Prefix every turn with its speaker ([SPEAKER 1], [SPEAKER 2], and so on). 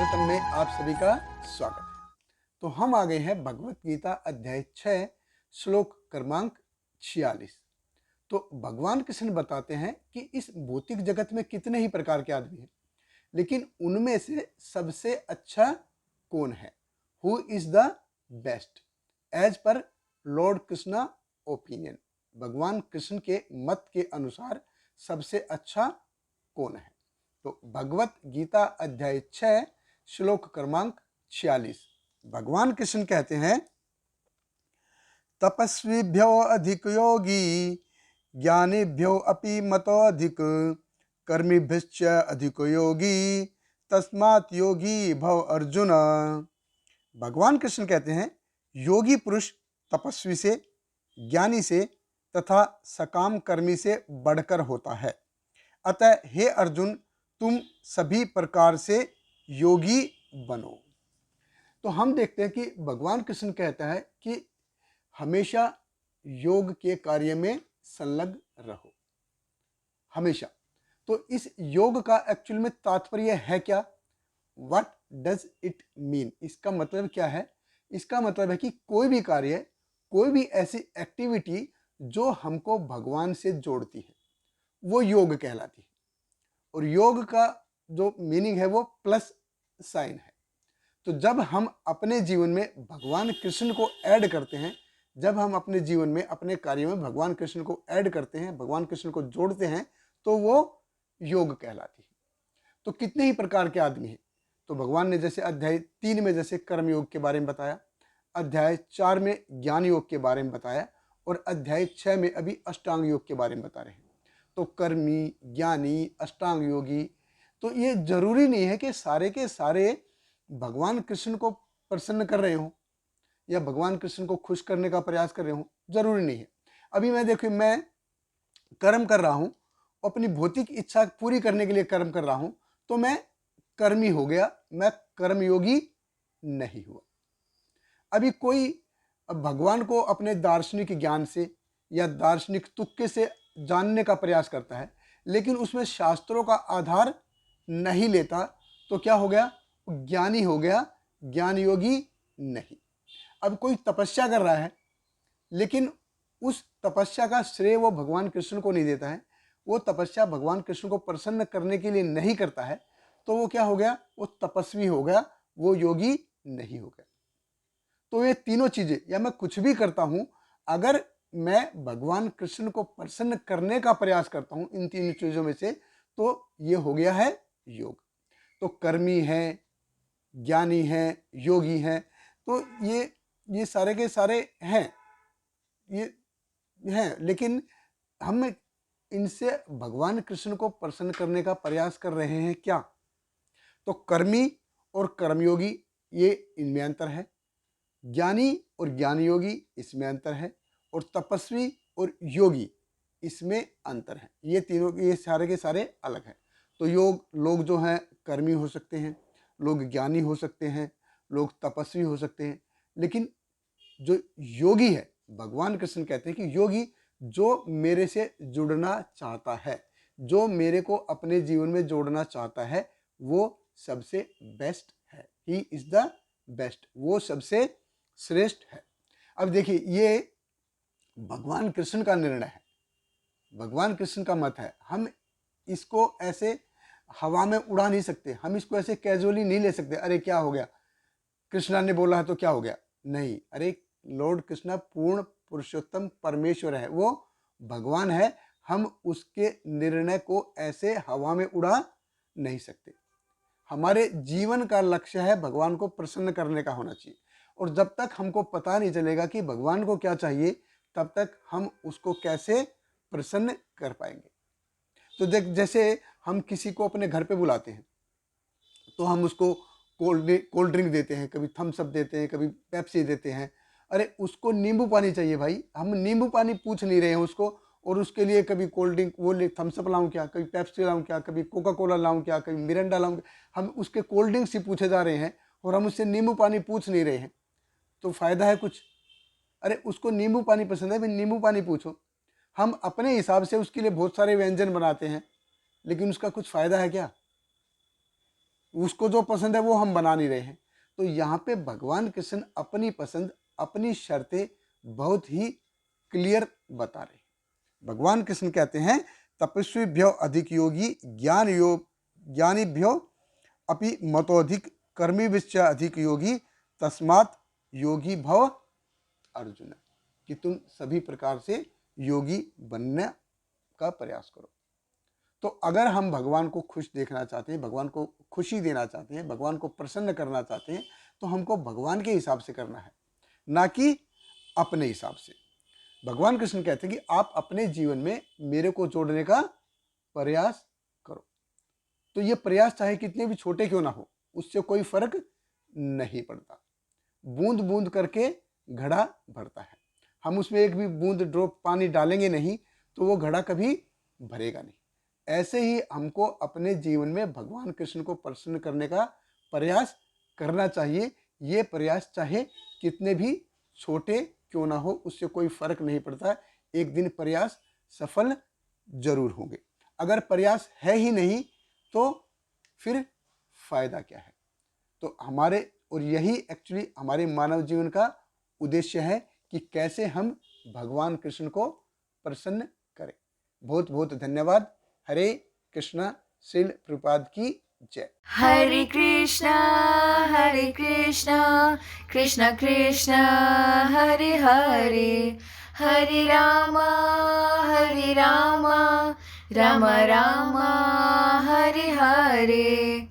[SPEAKER 1] अमृतम में आप सभी का स्वागत है। तो हम आ गए हैं भगवत गीता अध्याय 6 श्लोक क्रमांक 46। तो भगवान कृष्ण बताते हैं कि इस भौतिक जगत में कितने ही प्रकार के आदमी हैं, लेकिन उनमें से सबसे अच्छा कौन है? Who is the best as per Lord Krishna opinion. भगवान कृष्ण के मत के अनुसार सबसे अच्छा कौन है? तो भगवत गीता अध्याय 6 श्लोक क्रमांक 46। भगवान कृष्ण कहते हैं, तपस्वीभ्यो अधिक योगी ज्ञानीभ्यो अपि मतो अधिक कर्मीभ्यश्च अधिक योगी तस्मात् योगी भव अर्जुन। भगवान कृष्ण कहते हैं, योगी पुरुष तपस्वी से, ज्ञानी से तथा सकाम कर्मी से बढ़कर होता है। अतः हे अर्जुन, तुम सभी प्रकार से योगी बनो। तो हम देखते हैं कि भगवान कृष्ण कहता है कि हमेशा योग के कार्य में संलग्न रहो, हमेशा। तो इस योग का एक्चुअल में तात्पर्य है क्या? What does it mean? इसका मतलब क्या है? इसका मतलब है कि कोई भी कार्य, कोई भी ऐसी एक्टिविटी जो हमको भगवान से जोड़ती है, वो योग कहलाती है। और योग का जो मीनिंग है वो प्लस साइन है। तो जब हम अपने जीवन में भगवान कृष्ण को ऐड करते हैं, जब हम अपने जीवन में अपने कार्यों में भगवान कृष्ण को ऐड करते हैं, भगवान कृष्ण को जोड़ते हैं, तो वो योग कहलाती है। तो कितने ही प्रकार के आदमी हैं। तो भगवान ने जैसे अध्याय 3 में जैसे कर्म योग के बारे में बताया, अध्याय 4 में ज्ञान योग के बारे में बताया, और अध्याय 6 में अभी अष्टांग योग के बारे में बता रहे हैं। तो कर्मी, ज्ञानी, अष्टांग योगी, तो ये जरूरी नहीं है कि सारे के सारे भगवान कृष्ण को प्रसन्न कर रहे हों या भगवान कृष्ण को खुश करने का प्रयास कर रहे हों, जरूरी नहीं है। अभी मैं देखिए, मैं कर्म कर रहा हूं, अपनी भौतिक इच्छा पूरी करने के लिए कर्म कर रहा हूं, तो मैं कर्मी हो गया, मैं कर्मयोगी नहीं हुआ। अभी कोई भगवान को अपने दार्शनिक ज्ञान से या दार्शनिक तुक्के से जानने का प्रयास करता है, लेकिन उसमें शास्त्रों का आधार नहीं लेता, तो क्या हो गया? ज्ञानी हो गया, ज्ञान योगी नहीं। अब कोई तपस्या कर रहा है, लेकिन उस तपस्या का श्रेय वो भगवान कृष्ण को नहीं देता है, वो तपस्या भगवान कृष्ण को प्रसन्न करने के लिए नहीं करता है, तो वो क्या हो गया? वो तपस्वी हो गया, वो योगी नहीं हो गया। तो ये तीनों चीजें, या मैं कुछ भी करता हूं, अगर मैं भगवान कृष्ण को प्रसन्न करने का प्रयास करता हूं इन तीनों चीजों में से, तो ये हो गया है योग। तो कर्मी है, ज्ञानी है, योगी है, तो ये सारे के सारे हैं, ये हैं, लेकिन हम इनसे भगवान कृष्ण को प्रसन्न करने का प्रयास कर रहे हैं क्या? तो कर्मी और कर्मयोगी, ये इनमें अंतर है। ज्ञानी और ज्ञान योगी, इसमें अंतर है। और तपस्वी और योगी, इसमें अंतर है। ये तीनों, ये सारे के सारे अलग हैं। तो लोग जो हैं कर्मी हो सकते हैं, लोग ज्ञानी हो सकते हैं, लोग तपस्वी हो सकते हैं, लेकिन जो योगी है, भगवान कृष्ण कहते हैं कि योगी जो मेरे से जुड़ना चाहता है, जो मेरे को अपने जीवन में जोड़ना चाहता है, वो सबसे बेस्ट है। ही इज द बेस्ट, वो सबसे श्रेष्ठ है। अब देखिए, ये भगवान कृष्ण का निर्णय है, भगवान कृष्ण का मत है। हम इसको ऐसे हवा में उड़ा नहीं सकते, हम इसको ऐसे कैजुअली नहीं ले सकते। अरे क्या हो गया, कृष्णा ने बोला है तो क्या हो गया? नहीं, अरे लॉर्ड कृष्णा पूर्ण पुरुषोत्तम परमेश्वर है, वो भगवान है। हम उसके निर्णय को ऐसे हवा में उड़ा नहीं सकते। हमारे जीवन का लक्ष्य है भगवान को प्रसन्न करने का होना चाहिए। और जब तक हमको पता नहीं चलेगा कि भगवान को क्या चाहिए, तब तक हम उसको कैसे प्रसन्न कर पाएंगे? तो देख, जैसे हम किसी को अपने घर पे बुलाते हैं, तो हम उसको कोल्ड ड्रिंक देते हैं, कभी थम्स अप देते हैं, कभी पेप्सी देते हैं। अरे उसको नींबू पानी चाहिए भाई, हम नींबू पानी पूछ नहीं रहे हैं उसको, और उसके लिए कभी कोल्ड ड्रिंक, वो थम्स अप लाऊं क्या, कभी पेप्सी लाऊं क्या, कभी कोका कोला लाऊं क्या, कभी मिरिंडा लाऊं क्या? हम उसके कोल्ड ड्रिंक्स ही पूछे जा रहे हैं, और हम उससे नींबू पानी पूछ नहीं रहे हैं। तो फायदा है कुछ? अरे उसको नींबू पानी पसंद है, भाई नींबू पानी पूछो। हम अपने हिसाब से उसके लिए बहुत सारे व्यंजन बनाते हैं, लेकिन उसका कुछ फायदा है क्या? उसको जो पसंद है वो हम बना नहीं रहे हैं। तो यहाँ पे भगवान कृष्ण अपनी पसंद, अपनी शर्तें बहुत ही क्लियर बता रहे हैं। भगवान कृष्ण कहते हैं तपस्वीभ्यो अधिक योगी ज्ञानीभ्यो अपि मतोधिक कर्मीभिश्च अधिक योगी तस्मात् योगी भव अर्जुन, कि तुम सभी प्रकार से योगी बनने का प्रयास करो। तो अगर हम भगवान को खुश देखना चाहते हैं, भगवान को खुशी देना चाहते हैं, भगवान को प्रसन्न करना चाहते हैं, तो हमको भगवान के हिसाब से करना है, ना कि अपने हिसाब से। भगवान कृष्ण कहते हैं कि आप अपने जीवन में मेरे को जोड़ने का प्रयास करो। तो ये प्रयास चाहे कितने भी छोटे क्यों ना हो, उससे कोई फर्क नहीं पड़ता। बूंद बूंद करके घड़ा भरता है। हम उसमें एक भी बूंद ड्रॉप पानी डालेंगे नहीं तो वो घड़ा कभी भरेगा नहीं। ऐसे ही हमको अपने जीवन में भगवान कृष्ण को प्रसन्न करने का प्रयास करना चाहिए। ये प्रयास चाहे कितने भी छोटे क्यों ना हो, उससे कोई फर्क नहीं पड़ता। एक दिन प्रयास सफल जरूर होंगे। अगर प्रयास है ही नहीं तो फिर फायदा क्या है। तो हमारे और यही एक्चुअली हमारे मानव जीवन का उद्देश्य है कि कैसे हम भगवान कृष्ण को प्रसन्न करें। बहुत बहुत धन्यवाद। हरे कृष्णा। श्रील प्रभुपाद की जय।
[SPEAKER 2] हरे कृष्णा कृष्ण कृष्ण हरे हरे, हरे राम राम राम हरे हरे।